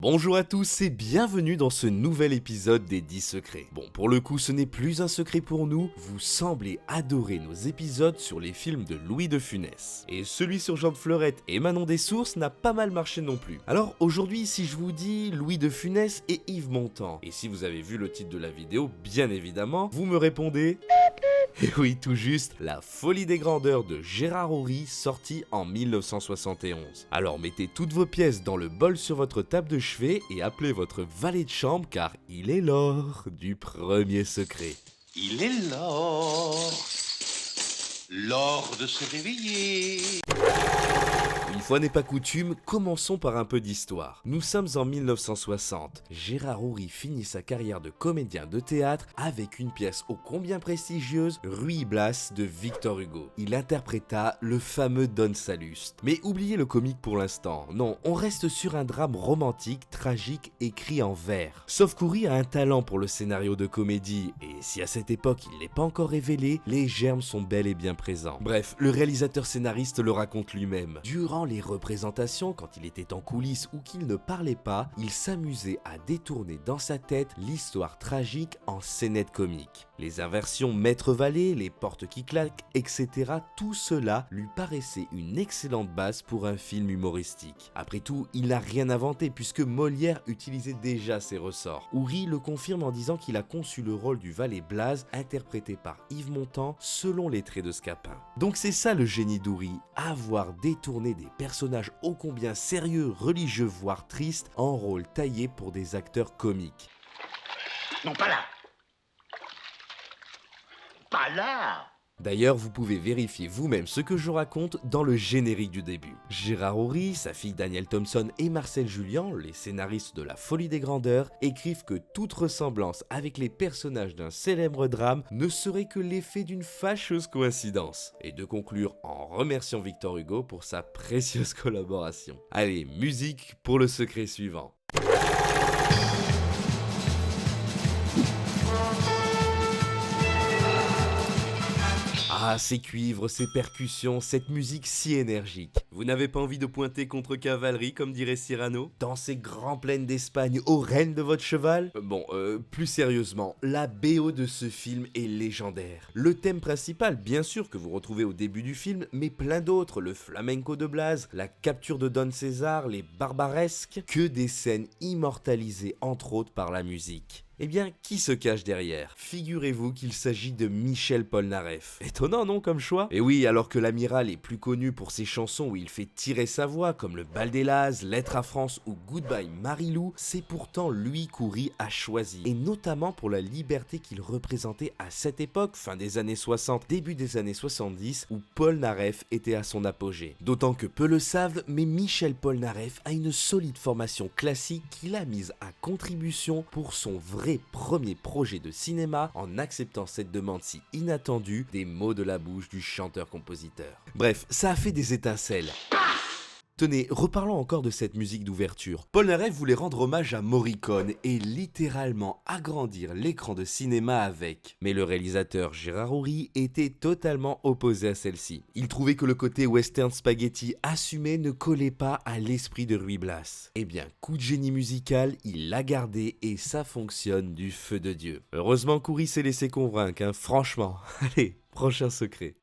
Bonjour à tous et bienvenue dans ce nouvel épisode des 10 secrets. Bon, pour le coup, ce n'est plus un secret pour nous, vous semblez adorer nos épisodes sur les films de Louis de Funès. Et celui sur Jean de Fleurette et Manon Dessources n'a pas mal marché non plus. Alors aujourd'hui, si je vous dis Louis de Funès et Yves Montand, et si vous avez vu le titre de la vidéo, bien évidemment, vous me répondez... Et oui, tout juste, La Folie des Grandeurs de Gérard Houry, sorti en 1971. Alors mettez toutes vos pièces dans le bol sur votre table de chevet et appelez votre valet de chambre car il est l'heure du premier secret. Il est l'heure de se réveiller. Une fois n'est pas coutume, commençons par un peu d'histoire. Nous sommes en 1960. Gérard Houry finit sa carrière de comédien de théâtre avec une pièce ô combien prestigieuse, Ruy Blas de Victor Hugo. Il interpréta le fameux Don Salluste. Mais oubliez le comique pour l'instant. Non, on reste sur un drame romantique, tragique, écrit en vers. Sauf qu'Houry a un talent pour le scénario de comédie, et si à cette époque il n'est pas encore révélé, les germes sont bel et bien présents. Bref, le réalisateur scénariste le raconte lui-même. Durant les représentations, quand il était en coulisses ou qu'il ne parlait pas, il s'amusait à détourner dans sa tête l'histoire tragique en scénette comique. Les inversions maître-valet, les portes qui claquent, etc. Tout cela lui paraissait une excellente base pour un film humoristique. Après tout, il n'a rien inventé puisque Molière utilisait déjà ses ressorts. Houry le confirme en disant qu'il a conçu le rôle du valet Blaze, interprété par Yves Montand, selon les traits de Scapin. Donc c'est ça le génie d'Houry, avoir détourné des personnages ô combien sérieux, religieux, voire tristes, en rôle taillé pour des acteurs comiques. Non, pas là. Pas là. D'ailleurs, vous pouvez vérifier vous-même ce que je raconte dans le générique du début. Gérard Houry, sa fille Danielle Thompson et Marcel Julien, les scénaristes de La Folie des Grandeurs, écrivent que toute ressemblance avec les personnages d'un célèbre drame ne serait que l'effet d'une fâcheuse coïncidence. Et de conclure en remerciant Victor Hugo pour sa précieuse collaboration. Allez, musique pour le secret suivant. Ah, ces cuivres, ces percussions, cette musique si énergique. Vous n'avez pas envie de pointer contre cavalerie, comme dirait Cyrano? Dans ces grands plaines d'Espagne, aux rênes de votre cheval? Plus sérieusement, la BO de ce film est légendaire. Le thème principal, bien sûr, que vous retrouvez au début du film, mais plein d'autres, le flamenco de Blas, la capture de Don César, les barbaresques, que des scènes immortalisées entre autres par la musique. Eh bien, qui se cache derrière? Figurez-vous qu'il s'agit de Michel Polnareff. Étonnant, non, comme choix? Et oui, alors que l'amiral est plus connu pour ses chansons où il fait tirer sa voix, comme le Bal des Lazes, Lettre à France ou Goodbye Marilou, c'est pourtant lui qu'Houry a choisi. Et notamment pour la liberté qu'il représentait à cette époque, fin des années 60, début des années 70, où Polnareff était à son apogée. D'autant que peu le savent, mais Michel Polnareff a une solide formation classique qu'il a mise à contribution pour son vrai premier projet de cinéma en acceptant cette demande si inattendue des mots de la bouche du chanteur-compositeur. Bref, ça a fait des étincelles. Tenez, reparlons encore de cette musique d'ouverture. Polnareff voulait rendre hommage à Morricone et littéralement agrandir l'écran de cinéma avec. Mais le réalisateur Gérard Houry était totalement opposé à celle-ci. Il trouvait que le côté western spaghetti assumé ne collait pas à l'esprit de Ruy Blas. Eh bien, coup de génie musical, il l'a gardé et ça fonctionne du feu de Dieu. Heureusement qu'Houry s'est laissé convaincre, hein, franchement. Allez, prochain secret.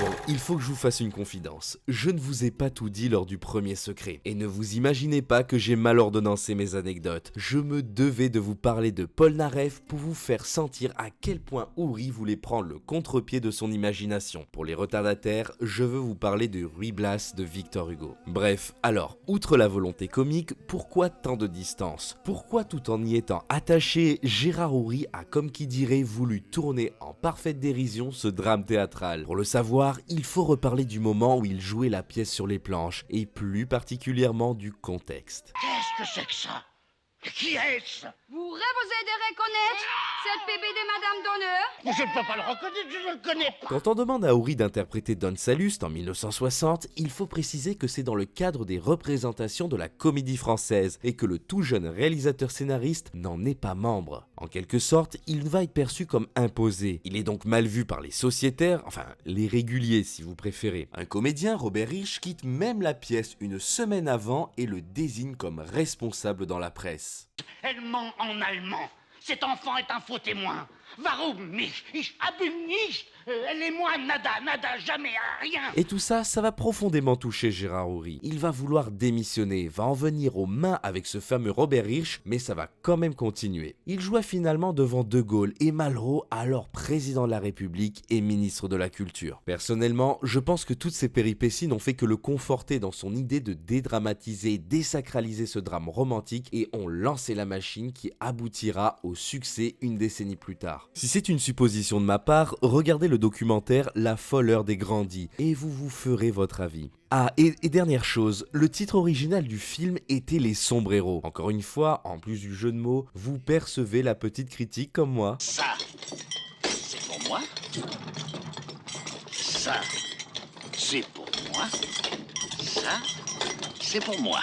Bon, il faut que je vous fasse une confidence. Je ne vous ai pas tout dit lors du premier secret. Et ne vous imaginez pas que j'ai mal ordonnancé mes anecdotes. Je me devais de vous parler de Polnareff pour vous faire sentir à quel point Houry voulait prendre le contre-pied de son imagination. Pour les retardataires, je veux vous parler de Ruy Blas de Victor Hugo. Bref, alors, outre la volonté comique, pourquoi tant de distance? Pourquoi tout en y étant attaché, Gérard Houry a comme qui dirait voulu tourner en parfaite dérision ce drame théâtral? Pour le savoir, il faut reparler du moment où il jouait la pièce sur les planches, et plus particulièrement du contexte. Qu'est-ce que c'est que ça? Qui est-ce? Vous aider à reconnaître? C'est le bébé de Madame d'honneur? Je ne peux pas le reconnaître, je ne le connais pas. Quand on demande à Oury d'interpréter Don Salluste en 1960, il faut préciser que c'est dans le cadre des représentations de la Comédie Française et que le tout jeune réalisateur-scénariste n'en est pas membre. En quelque sorte, il va être perçu comme imposé. Il est donc mal vu par les sociétaires, enfin les réguliers si vous préférez. Un comédien, Robert Hirsch, quitte même la pièce une semaine avant et le désigne comme responsable dans la presse. Elle ment en allemand. Cet enfant est un faux témoin. Warum nicht? Ich habe nicht. Elle et moi, nada, jamais, rien. Et tout ça, ça va profondément toucher Gérard Oury. Il va vouloir démissionner, va en venir aux mains avec ce fameux Robert Hirsch, mais ça va quand même continuer. Il joua finalement devant De Gaulle et Malraux, alors président de la République et ministre de la Culture. Personnellement, je pense que toutes ces péripéties n'ont fait que le conforter dans son idée de dédramatiser, désacraliser ce drame romantique et ont lancé la machine qui aboutira au succès une décennie plus tard. Si c'est une supposition de ma part, regardez le documentaire La folle heure des grandis et vous vous ferez votre avis. Ah, et dernière chose, le titre original du film était Les Sombreros. Encore une fois, en plus du jeu de mots, vous percevez la petite critique comme moi. Ça, c'est pour moi. Ça, c'est pour moi. Ça, c'est pour moi.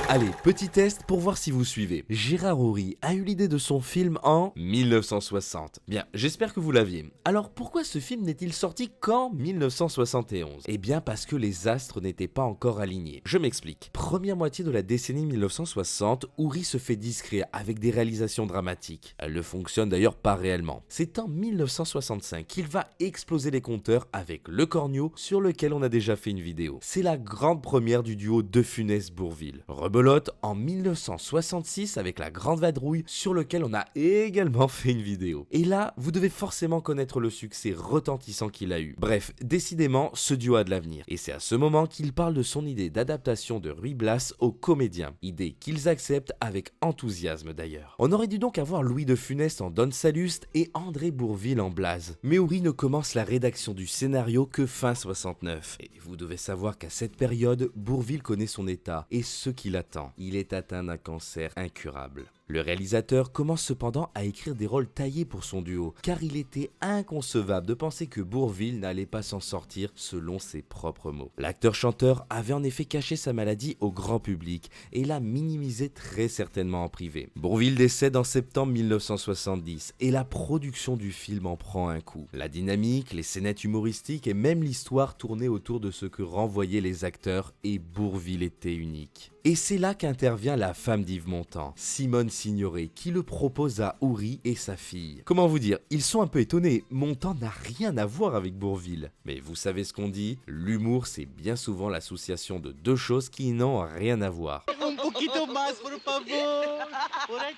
Allez, petit test pour voir si vous suivez. Gérard Oury a eu l'idée de son film en 1960. Bien, j'espère que vous l'aviez. Alors pourquoi ce film n'est-il sorti qu'en 1971 ? Eh bien parce que les astres n'étaient pas encore alignés. Je m'explique. Première moitié de la décennie 1960, Oury se fait discret avec des réalisations dramatiques. Elle ne fonctionne d'ailleurs pas réellement. C'est en 1965 qu'il va exploser les compteurs avec Le Cornio, sur lequel on a déjà fait une vidéo. C'est la grande première du duo De Funès-Bourvil. Rebelote en 1966 avec La Grande Vadrouille, sur lequel on a également fait une vidéo. Et là, vous devez forcément connaître le succès retentissant qu'il a eu. Bref, décidément, ce duo a de l'avenir. Et c'est à ce moment qu'il parle de son idée d'adaptation de Ruy Blas aux comédiens. Idée qu'ils acceptent avec enthousiasme d'ailleurs. On aurait dû donc avoir Louis de Funès en Don Salluste et André Bourvil en Blaze. Mais Oury ne commence la rédaction du scénario que fin 69. Et vous devez savoir qu'à cette période, Bourvil connaît son état et ce qu'il attend. Il est atteint d'un cancer incurable. Le réalisateur commence cependant à écrire des rôles taillés pour son duo, car il était inconcevable de penser que Bourvil n'allait pas s'en sortir selon ses propres mots. L'acteur-chanteur avait en effet caché sa maladie au grand public et l'a minimisé très certainement en privé. Bourvil décède en septembre 1970 et la production du film en prend un coup. La dynamique, les scénettes humoristiques et même l'histoire tournaient autour de ce que renvoyaient les acteurs et Bourvil était unique. Et c'est là qu'intervient la femme d'Yves Montand, Simone Signoret, qui le propose à Oury et sa fille. Comment vous dire, ils sont un peu étonnés, Montand n'a rien à voir avec Bourvil. Mais vous savez ce qu'on dit, l'humour c'est bien souvent l'association de deux choses qui n'ont rien à voir. Un poquito más, por favor. Por aquí.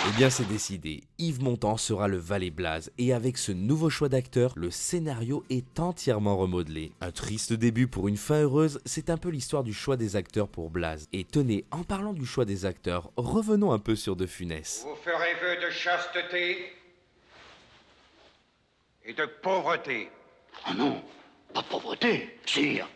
Eh bien c'est décidé, Yves Montand sera le valet Blaze et avec ce nouveau choix d'acteur, le scénario est entièrement remodelé. Un triste début pour une fin heureuse, c'est un peu l'histoire du choix des acteurs pour Blaze. Et tenez, en parlant du choix des acteurs, revenons un peu sur De Funès. Vous ferez vœu de chasteté et de pauvreté. Oh non, pas pauvreté, sire.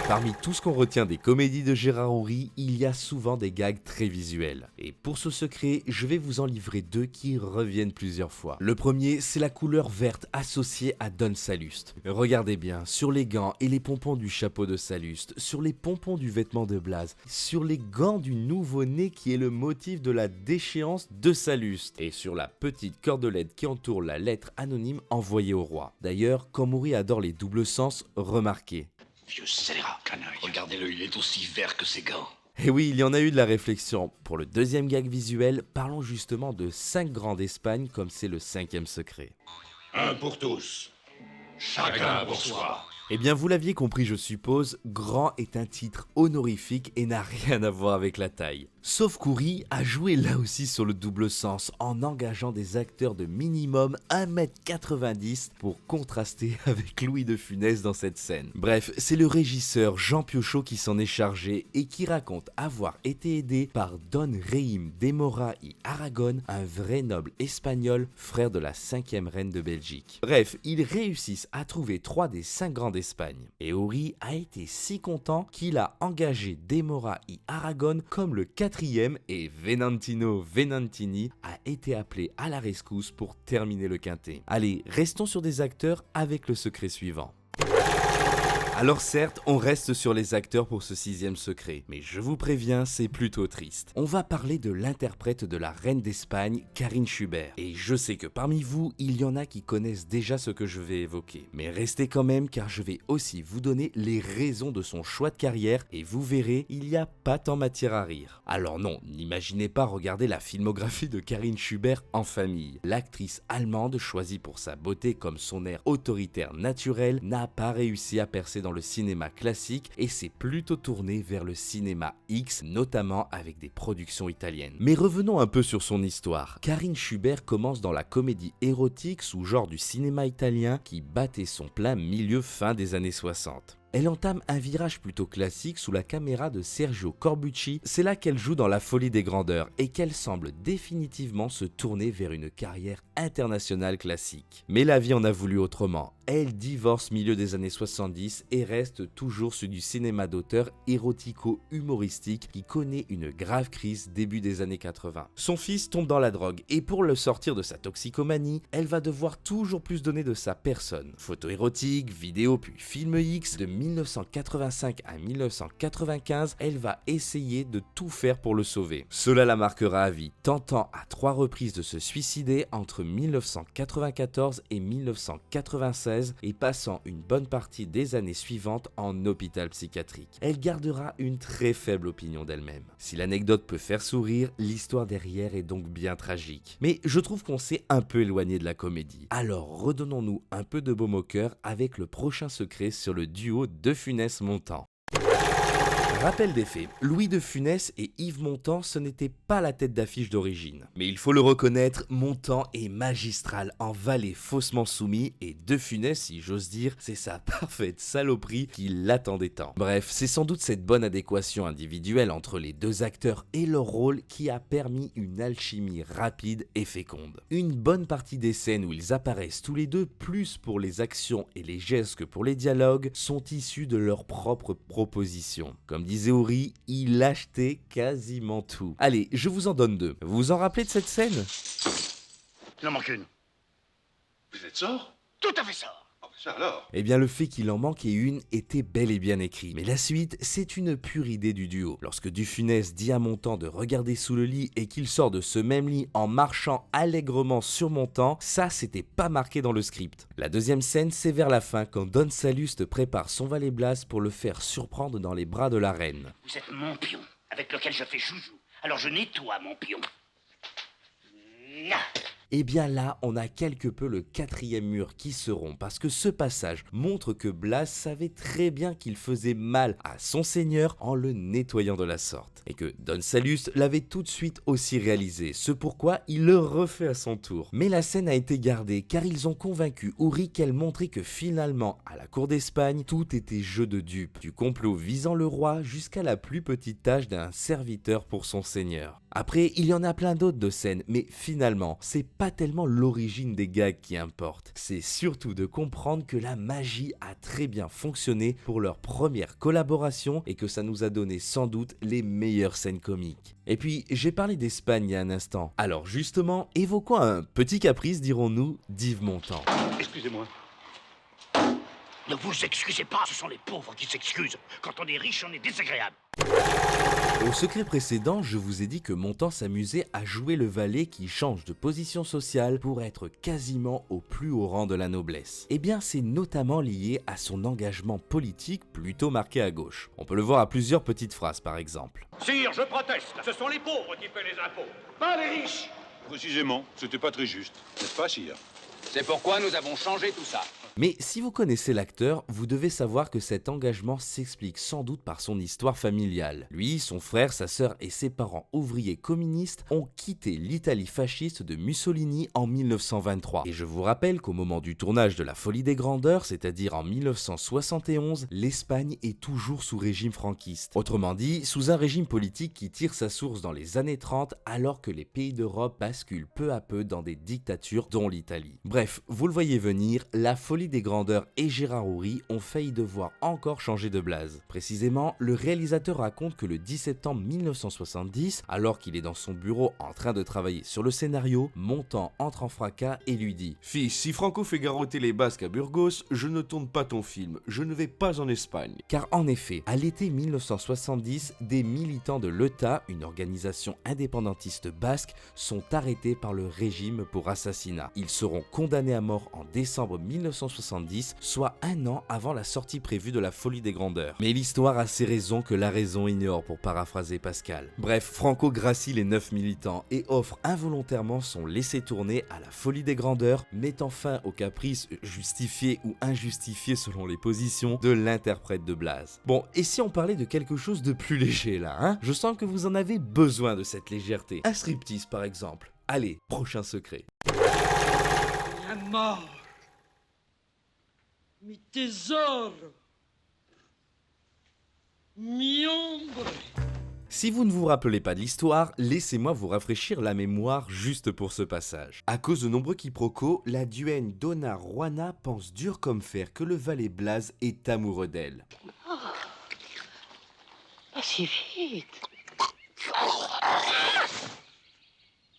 Parmi tout ce qu'on retient des comédies de Gérard Oury, il y a souvent des gags très visuels. Et pour ce secret, je vais vous en livrer deux qui reviennent plusieurs fois. Le premier, c'est la couleur verte associée à Don Salluste. Regardez bien, sur les gants et les pompons du chapeau de Salluste, sur les pompons du vêtement de Blaze, sur les gants du nouveau-né qui est le motif de la déchéance de Salluste, et sur la petite cordelette qui entoure la lettre anonyme envoyée au roi. D'ailleurs, comme Oury adore les doubles sens, remarquez. Vieux scélérat, canaille. Regardez-le, il est aussi vert que ses gants. Et oui, il y en a eu de la réflexion. Pour le deuxième gag visuel, parlons justement de 5 grands d'Espagne comme c'est le 5e secret. Un pour tous, chacun pour soi. Eh bien, vous l'aviez compris, je suppose, Grand est un titre honorifique et n'a rien à voir avec la taille. Sauf qu'Oury a joué là aussi sur le double sens en engageant des acteurs de minimum 1m90 pour contraster avec Louis de Funès dans cette scène. Bref, c'est le régisseur Jean Piochot qui s'en est chargé et qui raconte avoir été aidé par Don Raïm de Mora y Aragon, un vrai noble espagnol, frère de la 5e reine de Belgique. Bref, ils réussissent à trouver 3 des 5 grands d'Espagne. Et Uri a été si content qu'il a engagé Demora y Aragon comme le 4e et Venantino Venantini a été appelé à la rescousse pour terminer le quintet. Allez, restons sur des acteurs avec le secret suivant. Alors certes, on reste sur les acteurs pour ce 6e secret, mais je vous préviens, c'est plutôt triste. On va parler de l'interprète de la reine d'Espagne, Karine Schubert. Et je sais que parmi vous, il y en a qui connaissent déjà ce que je vais évoquer. Mais restez quand même car je vais aussi vous donner les raisons de son choix de carrière et vous verrez, il n'y a pas tant matière à rire. Alors non, n'imaginez pas regarder la filmographie de Karine Schubert en famille. L'actrice allemande, choisie pour sa beauté comme son air autoritaire naturel, n'a pas réussi à percer dans le cinéma classique et s'est plutôt tourné vers le cinéma X, notamment avec des productions italiennes. Mais revenons un peu sur son histoire. Karine Schubert commence dans la comédie érotique sous genre du cinéma italien qui battait son plein milieu fin des années 60. Elle entame un virage plutôt classique sous la caméra de Sergio Corbucci, c'est là qu'elle joue dans La Folie des Grandeurs et qu'elle semble définitivement se tourner vers une carrière internationale classique. Mais la vie en a voulu autrement. Elle divorce milieu des années 70 et reste toujours sur du cinéma d'auteur érotico-humoristique qui connaît une grave crise début des années 80. Son fils tombe dans la drogue et pour le sortir de sa toxicomanie, elle va devoir toujours plus donner de sa personne. Photos érotiques, vidéos puis films X, de 1985 à 1995, elle va essayer de tout faire pour le sauver. Cela la marquera à vie, tentant à 3 reprises de se suicider entre 1994 et 1996 et passant une bonne partie des années suivantes en hôpital psychiatrique. Elle gardera une très faible opinion d'elle-même. Si l'anecdote peut faire sourire, l'histoire derrière est donc bien tragique. Mais je trouve qu'on s'est un peu éloigné de la comédie. Alors redonnons-nous un peu de baume au cœur avec le prochain secret sur le duo De Funès-Montand. Rappel des faits, Louis de Funès et Yves Montand, ce n'était pas la tête d'affiche d'origine. Mais il faut le reconnaître, Montand est magistral en valet faussement soumis et De Funès, si j'ose dire, c'est sa parfaite saloperie qui l'attendait tant. Bref, c'est sans doute cette bonne adéquation individuelle entre les deux acteurs et leur rôle qui a permis une alchimie rapide et féconde. Une bonne partie des scènes où ils apparaissent tous les deux, plus pour les actions et les gestes que pour les dialogues, sont issues de leurs propres propositions. Comme disait Uri, il achetait quasiment tout. Allez, je vous en donne 2. Vous vous en rappelez de cette scène ? Il en manque une. Vous êtes sort? Tout à fait ça. Oh, ça alors? Eh bien, le fait qu'il en manquait une était bel et bien écrit. Mais la suite, c'est une pure idée du duo. Lorsque Du Funès dit à Montand de regarder sous le lit et qu'il sort de ce même lit en marchant allègrement sur Montand, ça, c'était pas marqué dans le script. La deuxième scène, c'est vers la fin, quand Don Salluste prépare son valet Blas pour le faire surprendre dans les bras de la reine. Vous êtes mon pion, avec lequel je fais joujou. Alors je nettoie mon pion. Nah. Et bien là, on a quelque peu le 4e mur qui se rompt parce que ce passage montre que Blas savait très bien qu'il faisait mal à son seigneur en le nettoyant de la sorte. Et que Don Salluste l'avait tout de suite aussi réalisé, ce pourquoi il le refait à son tour. Mais la scène a été gardée car ils ont convaincu Uri qu'elle montrait que finalement, à la cour d'Espagne, tout était jeu de dupes, du complot visant le roi jusqu'à la plus petite tâche d'un serviteur pour son seigneur. Après, il y en a plein d'autres de scènes, mais finalement, c'est pas tellement l'origine des gags qui importe. C'est surtout de comprendre que la magie a très bien fonctionné pour leur première collaboration et que ça nous a donné sans doute les meilleures scènes comiques. Et puis, j'ai parlé d'Espagne il y a un instant. Alors justement, évoquons un petit caprice, dirons-nous, d'Yves Montand. Excusez-moi. Ne vous excusez pas, ce sont les pauvres qui s'excusent. Quand on est riche, on est désagréable. Au secret précédent, je vous ai dit que Montand s'amusait à jouer le valet qui change de position sociale pour être quasiment au plus haut rang de la noblesse. Eh bien, c'est notamment lié à son engagement politique plutôt marqué à gauche. On peut le voir à plusieurs petites phrases par exemple. Sire, je proteste. Ce sont les pauvres qui paient les impôts, pas les riches. Précisément, c'était pas très juste, n'est-ce pas, sire? C'est pourquoi nous avons changé tout ça. Mais si vous connaissez l'acteur, vous devez savoir que cet engagement s'explique sans doute par son histoire familiale. Lui, son frère, sa sœur et ses parents ouvriers communistes ont quitté l'Italie fasciste de Mussolini en 1923. Et je vous rappelle qu'au moment du tournage de La Folie des Grandeurs, c'est-à-dire en 1971, l'Espagne est toujours sous régime franquiste. Autrement dit, sous un régime politique qui tire sa source dans les années 30 alors que les pays d'Europe basculent peu à peu dans des dictatures dont l'Italie. Bref, vous le voyez venir, La Folie des Grandeurs et Gérard Houry ont failli devoir encore changer de blase. Précisément, le réalisateur raconte que le 10 septembre 1970, alors qu'il est dans son bureau en train de travailler sur le scénario, Montand entre en fracas et lui dit « Fils, si Franco fait garrotter les Basques à Burgos, je ne tourne pas ton film, je ne vais pas en Espagne. » Car en effet, à l'été 1970, des militants de l'ETA, une organisation indépendantiste basque, sont arrêtés par le régime pour assassinat. Ils seront condamnés à mort en décembre 1970, soit un an avant la sortie prévue de La Folie des Grandeurs. Mais l'histoire a ses raisons que la raison ignore, pour paraphraser Pascal. Bref, Franco gracie les 9 militants et offre involontairement son laisser-tourner à La Folie des Grandeurs, mettant fin aux caprices justifiés ou injustifiés selon les positions de l'interprète de Blaze. Bon, et si on parlait de quelque chose de plus léger là, hein? Je sens que vous en avez besoin de cette légèreté. Un striptease par exemple. Allez, prochain secret. La mort. Mi tesoro. Mi ombre. Si vous ne vous rappelez pas de l'histoire, laissez-moi vous rafraîchir la mémoire juste pour ce passage. À cause de nombreux quiproquos, la duègne Donna Juana pense dur comme fer que le valet Blaze est amoureux d'elle. Pas si vite.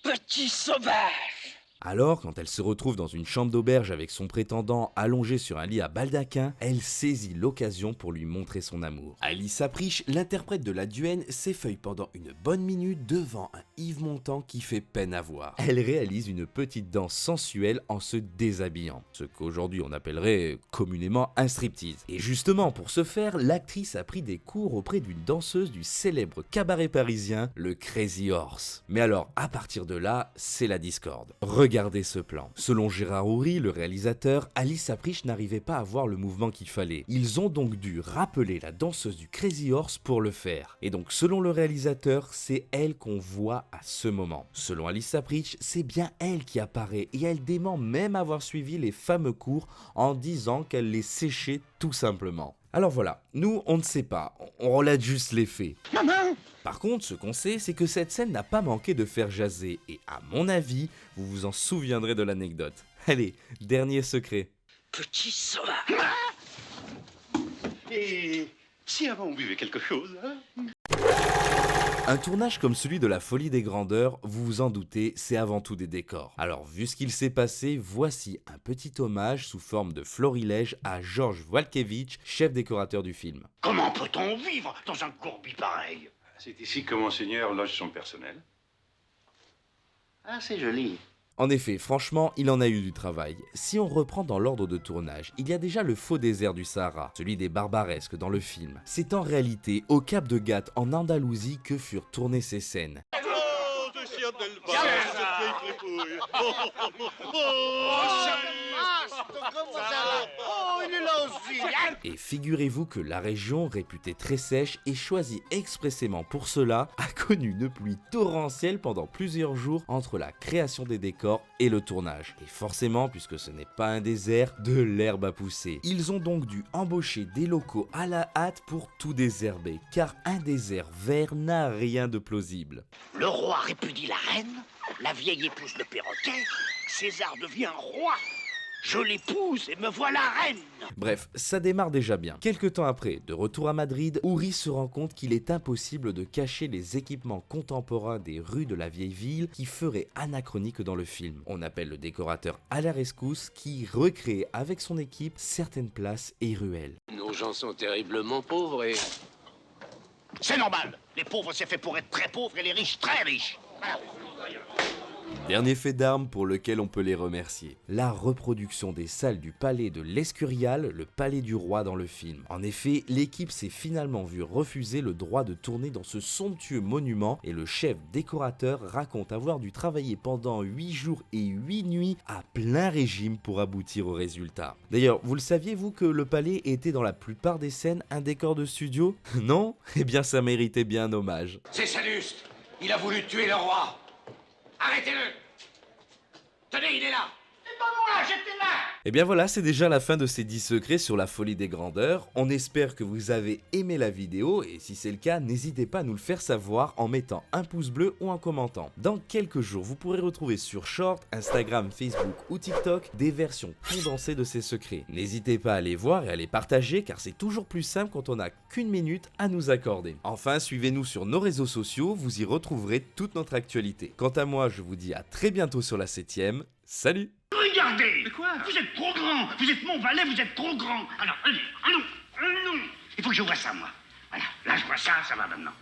Petit sauvage. Alors, quand elle se retrouve dans une chambre d'auberge avec son prétendant allongé sur un lit à baldaquin, elle saisit l'occasion pour lui montrer son amour. Alice Sapritch, l'interprète de la duègne, s'effeuille pendant une bonne minute devant un Yves Montand qui fait peine à voir. Elle réalise une petite danse sensuelle en se déshabillant, ce qu'aujourd'hui on appellerait communément un striptease. Et justement, pour ce faire, l'actrice a pris des cours auprès d'une danseuse du célèbre cabaret parisien, le Crazy Horse. Mais alors, à partir de là, c'est la discorde. Regardez ce plan. Selon Gérard Houry, le réalisateur, Alice Sapritch n'arrivait pas à voir le mouvement qu'il fallait. Ils ont donc dû rappeler la danseuse du Crazy Horse pour le faire. Et donc, selon le réalisateur, c'est elle qu'on voit à ce moment. Selon Alice Sapritch, c'est bien elle qui apparaît et elle dément même avoir suivi les fameux cours en disant qu'elle les séchait tout simplement. Alors voilà, nous on ne sait pas, on relate juste les faits. Maman! Par contre, ce qu'on sait, c'est que cette scène n'a pas manqué de faire jaser, et à mon avis, vous vous en souviendrez de l'anecdote. Allez, dernier secret. Petit sauvage. Et si avant on buvait quelque chose, hein? Un tournage comme celui de La Folie des Grandeurs, vous vous en doutez, c'est avant tout des décors. Alors, vu ce qu'il s'est passé, voici un petit hommage sous forme de florilège à Georges Walkiewicz, chef décorateur du film. Comment peut-on vivre dans un courbi pareil? C'est ici que Monseigneur loge son personnel. Ah, c'est joli. En effet, franchement, il en a eu du travail. Si on reprend dans l'ordre de tournage, il y a déjà le faux désert du Sahara, celui des Barbaresques dans le film. C'est en réalité au Cap de Gate en Andalousie que furent tournées ces scènes. Oh, je suis cette vieille fripouille. Oh, il est là aussi. Et figurez-vous que la région, réputée très sèche et choisie expressément pour cela, a connu une pluie torrentielle pendant plusieurs jours entre la création des décors et le tournage. Et forcément, puisque ce n'est pas un désert, de l'herbe a poussé. Ils ont donc dû embaucher des locaux à la hâte pour tout désherber, car un désert vert n'a rien de plausible. Le roi répudie la reine, la vieille épouse le perroquet, César devient roi. Je l'épouse et me voilà reine. Bref, ça démarre déjà bien. Quelque temps après, de retour à Madrid, Houry se rend compte qu'il est impossible de cacher les équipements contemporains des rues de la vieille ville qui feraient anachronique dans le film. On appelle le décorateur à la rescousse qui recrée avec son équipe certaines places et ruelles. Nos gens sont terriblement pauvres et... C'est normal. Les pauvres, c'est fait pour être très pauvres et les riches, très riches. Voilà. Dernier fait d'armes pour lequel on peut les remercier. La reproduction des salles du palais de l'Escurial, le palais du roi dans le film. En effet, l'équipe s'est finalement vue refuser le droit de tourner dans ce somptueux monument et le chef décorateur raconte avoir dû travailler pendant 8 jours et 8 nuits à plein régime pour aboutir au résultat. D'ailleurs, vous le saviez vous que le palais était dans la plupart des scènes un décor de studio? Non? Eh bien ça méritait bien un hommage. C'est Salluste. Il a voulu tuer le roi. Arrêtez-le. Tenez, il est là. pas moi, j'étais là. Et bien voilà, c'est déjà la fin de ces 10 secrets sur la folie des grandeurs. On espère que vous avez aimé la vidéo et si c'est le cas, n'hésitez pas à nous le faire savoir en mettant un pouce bleu ou en commentant. Dans quelques jours, vous pourrez retrouver sur Short, Instagram, Facebook ou TikTok des versions condensées de ces secrets. N'hésitez pas à les voir et à les partager car c'est toujours plus simple quand on n'a qu'une minute à nous accorder. Enfin, suivez-nous sur nos réseaux sociaux, vous y retrouverez toute notre actualité. Quant à moi, je vous dis à très bientôt sur la 7ème. Salut! Regardez. Mais quoi? Vous êtes trop grand. Vous êtes mon valet, vous êtes trop grand. Alors, allez, allons. Il faut que je vois ça, moi. Voilà, là je vois ça, ça va maintenant.